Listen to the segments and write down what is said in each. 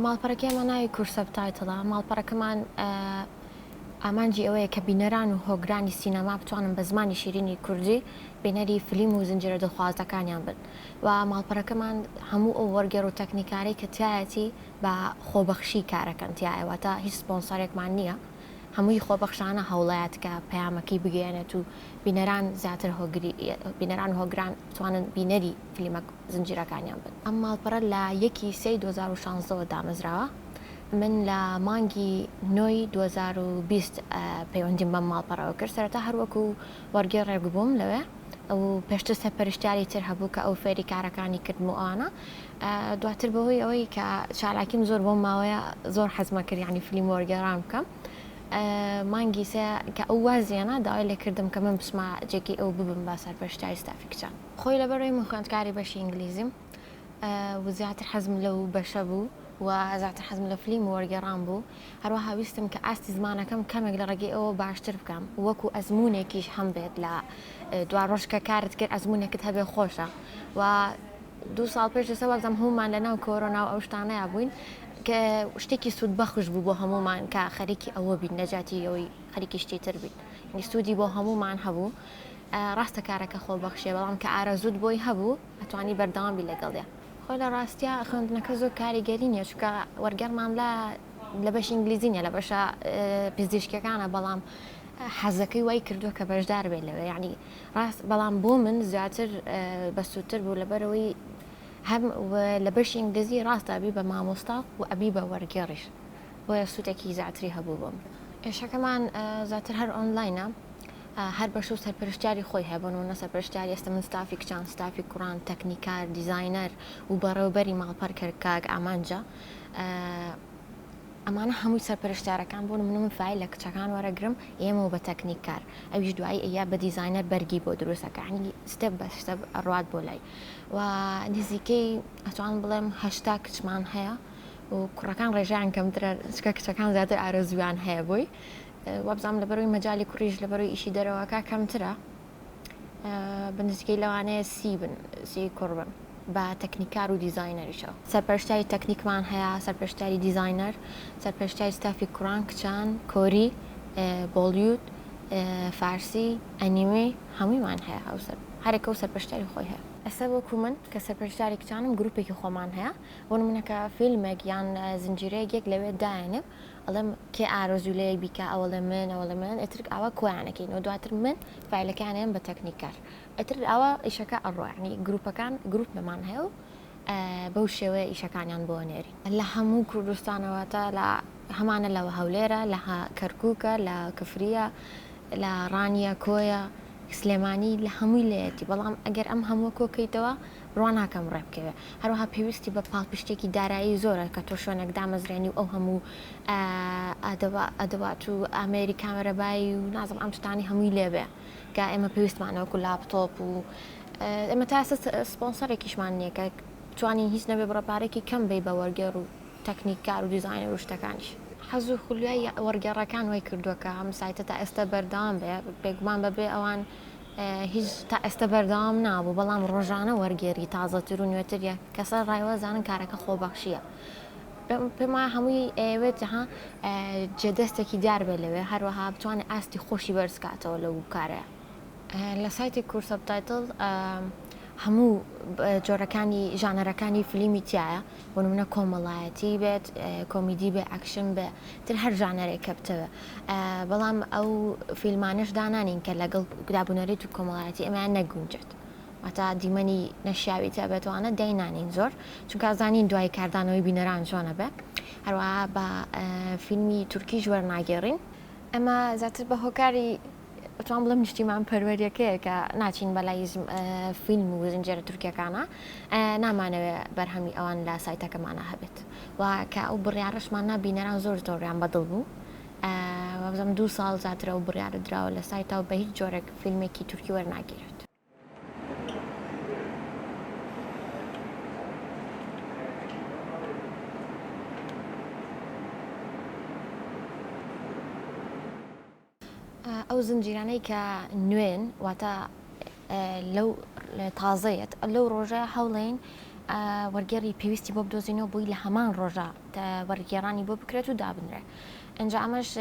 ماڵپەڕەکەیمان ناوی کورس سەبتایتڵە. ماڵپەڕەکەمان ئامانجی ئەوەیە کە بینەران و هۆگرانی سینەما بتوانن بە زمانی شیرینی کوردی بینەری فیلم و زنجیرە دڵخوازەکانیان بن و ماڵپەڕەکەمان هەموو ئەو وەرگێڕ و تەکنیکارەی کە تایەتی بە خۆبەخشی کارەکەن تایەوەتە هیچ سپۆنسەرێکمان نییە، هەمووی خۆبەخشانە هەوڵایەت کە پەیامەکەی بگەێنێت و بینەران زیاتر بینەران هۆگران بتوانن بینەری فیلمە زنجیرەکانیان بن. ئەم ماڵپەڕە لە 1/3/2016 دامەزراوە. من لە مانگی 9/2020 پەیوەندیم بەم ماڵپەڕەوە کرد. سەرەتا هەروەکو وەرگێڕێک بووم لەوێ ئەو پێشتر سەرپەرشتیاری تر هەبوو کە ئەو فێری کارەکانی کردمەوەوانە. دواتر بەهۆی ئەوەی کە چالاکیم زۆر بۆم ماوەیە زۆر حەزمە کرد یعنی فیلم وەرگێڕان بکەم. مانگی سێ کە ئەو وازیانە داوای لێ کردم کە من بسمە جێکی ئەو ببم بە سەرپەرشتیاری ستافی کچان. خۆی لەبەرەوەی من خوێندکاری بەشی ئینگلیزیم و زیاتر حەزم لەو بەشە بوو و زیاتر حەزم لە فیلم وەرگێڕان بوو. هەروەها ویستم کە ئاستی زمانەکەم کەمێک لە ڕێگەی ئەوە باشتر بکەم وەکو ئەزمونێکیش هەم بێت لە دوا ڕۆژ کە کارت کرد ئەزمونێکت هەبێ خۆشە و 2 ساڵ پێش دەسە وەزەم هەمومان لەناو کۆرۆنا و ئەو شتانەیە بووین کە شتێکی سوود بەخش بوو بۆ هەمومان کە خەریکی ئەوە بین نەجاتی ئەوەی خەریکی شتی تر بین سوودی بۆ هەمومان هەبوو. ڕاستە کارەکە خۆبەخشێ بەڵام کە ئارەزوود بۆی هەبوو ئەتوانی بەردەوامی لەگەڵێ. خۆی لە ڕاستیە خوێندنەکە زۆر کاریگەری نییە چونکە وەرگێڕمان لە بەش ئینگلیزی نیە لە بەشە پزیشکەکانە بەڵام حەزەکەی وای کردووە کە بەشدار بێت لەوێ یعنی ڕاست بەڵام بۆ من زیاتر بەسووتر بوو لەبەرەوەی هەم لە بەشی ئینگلیزی ڕاستە ئەبی بە مامۆستا و ئەبی بە وەرگێڕیش بۆیە سوودێکی زیاتری هەبوو بۆم. ئێشەکەمان زیاتر هەر ئۆنلاینە هەر بەش و سەرپەرشتیاری خۆی هەبن و نەسەرپەرشتیاری ئێستا من ستافی کچان ستافی کوڕان تەکنیکار دیزاینەر و بەڕێوەبەری ماڵپەر کاک ئامانجا ئەمانە هەمووی سەرپەرشتارەکان بوون من فای لە کچەکان وەرەگرم ئێمە بە تەکنیکار ئەویش دوایی ئەیا بە دیزاینەر بەرگی بۆ دروستەکانی ستەپ بە ستەپ ڕات بۆ لای و نزیکەی ئەتوان بڵێم 80 کچمان هەیە و کوڕەکان ڕێژیان کەمترە چکە کچەکان زیاتر ئارەزویان هەیە بووی وەبزانام لەبەرەوەی مەجای کوڕیش لەبەرەوەی ئیشی دەرەوەکە کەمترە بەنزیکەی لەوانەیە سی کوڕ بن بە تەکنیکار و دیزاینەریشەوە. سەرپەرشتیاری تەکنیکمان هەیە سەرپەرشتیاری دیزاینەر سەرپەرشتیاری ستافی کوڕان کچان کۆری بۆلیوود فارسی ئەنیمێ هەموویمان هەیە هەوسەر هەرێکە و سەرپەرشتیاری خۆی هەیە. ئەستا وەکو من کە سەرپەرشتیاری کچانم گروپێکی خۆمان هەیە بۆ نمونەکە فیلمێک یان زنجیرەیەک لەوێ داێنێ ئەڵێم کێ ئارەزوولەیەک بیکە ئەوڵە من ئەتر ئەوە کۆیانەکەینەوە دواتر من فایلەکانیان بە تەکنیکار ئەتر ئەوە ئیشەکە ئەڕۆیانی گروپەکان گروپ لەمان هەیە و بەو شێوەیە ئیشەکانیان بۆ نێری لە هەموو کوردستانەوەتە لە هەمانە لەوە هەولێرە لە کەرکووکە لە کفریە لە ڕانیە کۆیە سلێمانی لە هەمووی لەیەتی بەڵام ئەگەر ئەم هەموو کۆکەیتەوە ڕوان ناکەم ڕێبکەوێ هەروەها پێویستی بە پاڵپشتێکی دارایی زۆرە کە تۆ شوێنێک دامەزرێنی و ئەو هەموو ئەدەوات و ئامێری کامەرەبایی و نازم ئەم شتانی هەمووی لێبێ کە ئێمە پێویستمانەوەکو لاپتۆپ و ئێمە تا ئێستا سپۆنسەرێکیشمان نییە کە توانین هیچ نەبێ بڕەپارێکی کەم بێ بە وەرگێڕ و تەکنیکار و دیزاینەر و شتەکانیش. حەز و خولیای وەرگێڕەکان وای کردووە کە ئەم سایتە تا ئێستا بەردەوام بێ بێگومان بەبێ ئەوان هیچ تا ئێستا بەردەوام نابوو بەڵام ڕۆژانە وەرگێری تازەتر و نوێتریە کەسە ڕایوەزانن کارەکە خۆبەخشیە پێما هەمووی ئەوێت جێدەستێکی دیار بێ لەوێ هەروەها بتوانێت ئاستی خۆشی بەرزکاتەوە لەو کارەیە. لە سایتی کورس سەبتایتڵ هەموو جۆرەکانی ژانەرەکانی فیلمی تایە بۆ نمونە کۆمەڵایەتی بێت کۆمیدی بێ ئەکشن بێ تر هەر ژانەرێک کەپتەوە بەڵام ئەو فیلمانش دانانین کە لەگەڵ دابوونەرێت و کۆمەڵایەتی ئەمەیان نەگونجێت ئەتا دیمەنی نەشیاوی تا بێتوانە دەینانین زۆر چونکە زانین دوای کاردانەوەی بینەران چۆنە بێ هەروەها بە فیلمی تورکیش وەرناگێڕین ئەمە زیاتر بە هۆکاری بەتوان بڵم نیشتیمان پەروەریەکەیە کە ناچین بەلای فیلم و زنجێرە تورکیەکانە نامانەوێ بەرهەمی ئەوان لە سایتەکەمانە هەبێت و کە ئەو بڕیارەشمانە بینەران زۆر زۆریان بەدڵ بوو وەبزەم 2 ساڵ زیاترە و بڕیارە دراوە لە سایتەوە بە هیچ جۆرێک فیلمێکی تورکی وەرناگیرێت. ئەو زنجیرانەی کە نوێن واتە لەو تازەیەت لەو ڕۆژە هەوڵین وەرگێڕی پێویستی بۆ بدۆزینەوە بووی لە هەمان ڕۆژە وەرگێڕانی بۆ بکرێت و دابنرێ. ئەنج ئەمەش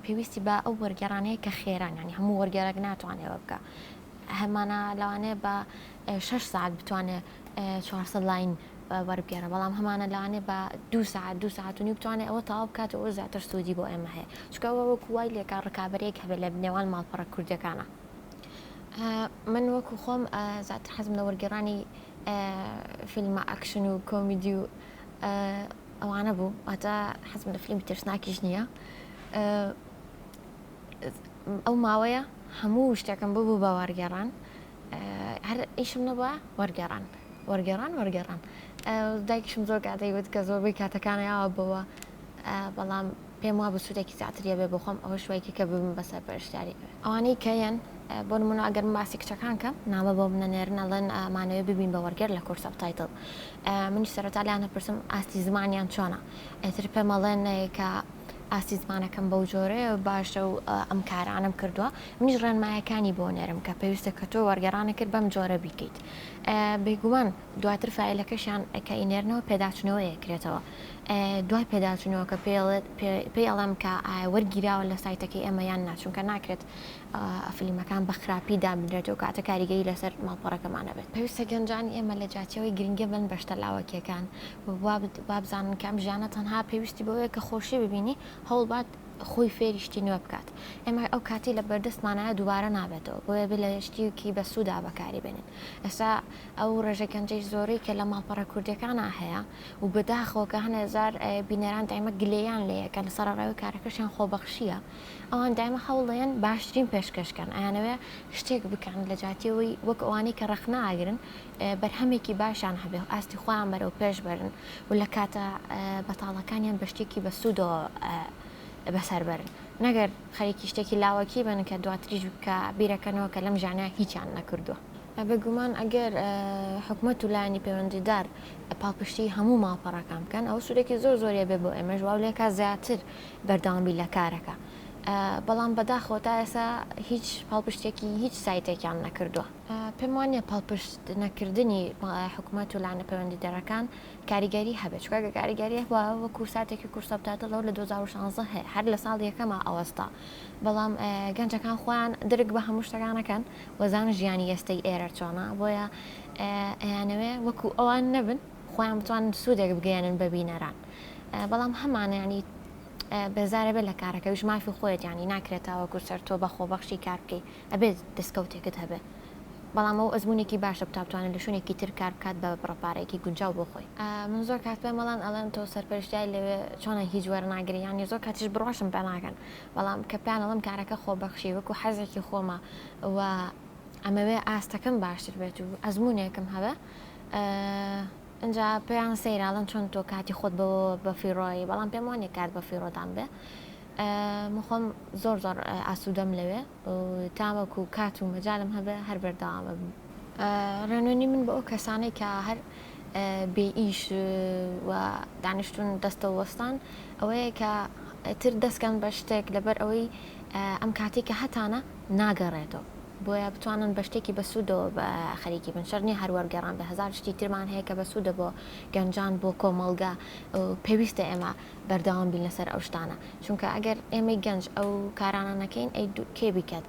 پێویستی بە ئەو وەرگێڕانەیە کە خێران ینی هەموو وەرگێڕێک ناتوانێەوە بکە. هەمانە لەوانەیە بە 6 ساعت بتوانێت 400 لاین وەربگێرە، بەڵام هەمانە لەوانێ بە 2 ساعت 2 ساعت و نی بتوانێت ئەوە تەواو بکات و ئەو زیاتر سوودی بۆ ئێمە هەیە، چکەوە وەکو وای لێکا ڕکابەرێک هەبێت لە نێوان ماڵپەڕە کوردەکانە. من وەکو خۆم زیاتر حەزم لە وەرگێڕانی فیلمە ئەکشن و کۆمیدی و ئەوانە بوو، واتە حەزم لە فیلمی ترسناکیش نییە. ئەو ماوەیە هەموو شتێکم ببوو بە وەرگێڕان، هەر ئیشم نەبووە وەرگێڕان. دایکشم زۆر کاتەی وت کە زۆربەی کاتەکانەیەوە بەوە، بەڵام پێم وا بە سوودێکی زیاتریە بێ بۆ خۆم ئەوە شوەیەکی کە ببم بەسەر پەرشتیاری ئەوانەی کەیەن. بۆ نمونە ئەگەر باسی کچەکان کەم نامە بۆ منەنێرن ئەڵێن ئەمانەوێ ببین بە وەرگێر لە کورس سەبتایتڵ. منیش سەرەتا لیان هەپرسم ئاستی زمانیان چۆنە، ئێتر پێم ئەڵێن کە ئاستی زمانەکەم بەو جۆرەیە باشە و ئەم کارانم کردووە، منیش ڕێنمایەکانی بۆ نێرم کە پێویستە کە تۆ وەرگێڕانە کرد بەم جۆرە بیکەیت. بێگومان دواتر فایلەکەشیان کە ئینێرنەوە پێداچنەوە یەکرێتەوە. دوای پێداچنەوە کە پێی ئەڵێم کە وەرگیراوە لە سایتەکەی ئەمە یان ناچونکە ناکرێت فیلمەکان بە خراپی دابدرێت و کاتە کاریگەری لەسەر ماڵپەڕەکەمانە بێت. پێویستە گەنجانی ئێمە لە جاچەوەی گرنگە بن بە شتەلاوەکیەکان وابزانن کەم ژیانە تەنها پێویستی بەوەیە کە خۆشی ببینی هەوڵبات خۆی فێریشتی نوێ بکات. ئێمە ئەو کاتی لە بەردەستمانایە دووبارە نابێتەوە، بۆیە بێ لە شتێکی بە سوودا بەکاری بێنین. ئێستا ئەو ڕێژە گەنجەی زۆرەی کە لە ماڵپەڕە کوردەکانە هەیە و بەداخەوە کە هەنێزار بینەران دایمە گلەیان لەیە کە لە سەرڕاوی کارەکەشیان خۆبەخشیە، ئەوان دایمە هەوڵەیەن باشترین پێشکەشکەن، ئەیانەوە شتێک بکەن لە جاتیەوەی وەک ئەوانەی کە ڕەخناگرن بەرهەمێکی باشیان هەبێ و ئاستی خۆیان بەرەو پێش بەرن و لە کاتە بەتاڵەکانیان بە شتێکی بە سوودەوە بەسەر بەرن، نەگەر خەریکی شتێکی لاوەکی بن کە دواتریش کە بیرەکەنەوە کە لەم ژانە هیچیان نەکردووە. بەگومان ئەگەر حکومەت و لایەنی پەیوەندیدار پاڵپشتی هەموو ماڵپەڕەکان بکەن ئەو سوودێکی زۆر زۆریە بێ بۆ ئێمەش واو لێکا زیاتر بەردەوامی لە کارەکە. بەڵام بەداخەوە تا ئێستا هیچ پاڵپشتێکی هیچ سایتێکیان نەکردووە. پێم وانە پاڵپشت نەکردنی حکومەت و لایەنە پەیوەندیدارەکان کاریگەری هەبێت، چکە کاریگەری وەکو ساتێکی کورس سەبتایتڵ لە 2016 هەیە، هەر لە ساڵ یەکەمە ئەوەستا، بەڵام گەنجەکان خۆیان درک بە هەموو شتەکانەکەن وەزان ژیانی ئێستەی ئێرە چۆنە، بۆیە ئەیانەوێ وەکو ئەوان نەبن خۆیان بتوانن سوودێک بگەێنن بە بینەران. بەڵام هەمانە ینی بێزارە بێت لە کارەکەویش مافی خۆیت ینی ناکرێتەوەکو سەر تۆ بە خۆبەخشی کار بکەیت، ئەبێت دەستکەوتێکت هەبێت، بەڵام ئەو ئەزمونێکی باشە بتابتوانێت لە شوێنێکی تر کار بکات بە بڕەپارێکی گونجاو بۆ خۆی. من زۆر کات پێ مەڵان ئەڵێن تۆ سەرپەرشتیای لەوێ چۆنە هیچ وەرناگری یانی زۆر کاتیش بڕۆشم پێ ناکەن، بەڵام کە پێیان ئەڵم کارەکە خۆبەخشی وەکو حەزێکی خۆمە و ئەمەوێ ئاستەکەم باشتر بێت و ئەزمونێکم هەبە، ئەجا پێیان سەیراڵن چۆن تۆ کاتی خۆت بە فیڕۆی، بەڵام پێم وانێ کات بە فیڕۆدان بێ. مخۆم زۆر ئاسوودەم لەوێ تامەکو کات و مەجالم هەبێ هەر بەردەوامە بم. ڕێنوێنی من بە ئەو کەسانەی کە هەر بێ ئیش و دانیشتون دەستە وەستان ئەوەیە کە تر دەستکەن بە شتێک لەبەر ئەوەی ئەم کاتی کە هەتانە ناگەڕێتەوە، بۆیە بتوانن بە شتێکی بەسوودەوە بە خەریکی بن، شەرنی هەر وەرگێڕان بە هەزار شتی ترمان هەیە کە بەسوودە بۆ گەنجان بۆ کۆمەڵگا پێویستە ئێمە بەردەوام بین لەسەر ئەو شتانە، چونکە ئەگەر ئێمەی گەنج ئەو کارانە نەکەین ئەی کێ بیکات